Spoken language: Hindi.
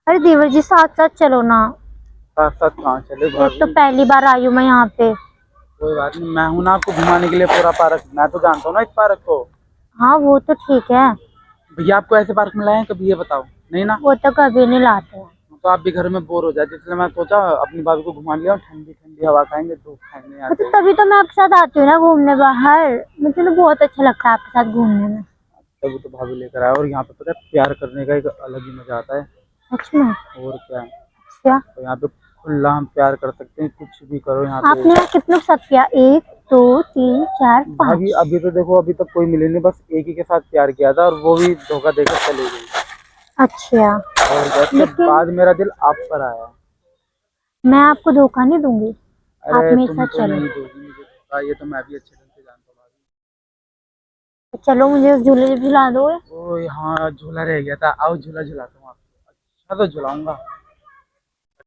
अरे देवर जी साथ साथ चलो ना। साथ साथ कहाँ चले एक भाभी? तो पहली बार आई हूँ मैं यहाँ पे। कोई बात नहीं, मैं हूं ना आपको घुमाने के लिए पूरा पार्क। मैं तो जानता हूँ ना इस पार्क को। हाँ वो तो ठीक है। भैया आपको ऐसे पार्क में लाए हैं कभी, ये बताओ? नहीं ना। वो तो कभी नहीं लाते हैं। तो आप भी घर में बोर हो जाते, इसलिए मैं सोचा अपनी भाभी को घुमा लिया, ठंडी ठंडी हवा खाएंगे, धूप खाएंगे यहाँ तो से। तभी तो मैं आपके साथ आती हूँ ना घूमने बाहर। मुझे तो बहुत अच्छा लगता है आपके साथ घूमने में। तभी तो भाभी लेकर आया। और यहाँ पे पता है, प्यार करने का एक अलग ही मजा आता है। सच में? और क्या। क्या? तो यहाँ पे खुला हम प्यार कर सकते हैं, कुछ भी करो यहाँ पे। आपने यहाँ कितने के साथ किया? 1 2 3 4 भाभी 5। अभी तो देखो, अभी तक कोई मिले नहीं, बस एक ही के साथ प्यार किया था, और वो भी धोखा देकर चली गई। अच्छा। और उसके लेकिन बाद मेरा दिल आप पर आया। मैं आपको धोखा नहीं दूंगी। आप अरे मेरे तुम साथ तो चलो। नहीं दोगी मुझे धोखा, ये तो मैं भी अच्छे ढंग से जानता हूँ भाभी। चलो मुझे उस झूले झुला दो। ओ हाँ, झूला रह गया था, आओ झूला झुलाता हूँ आपको। अच्छा तो झुलाऊंगा।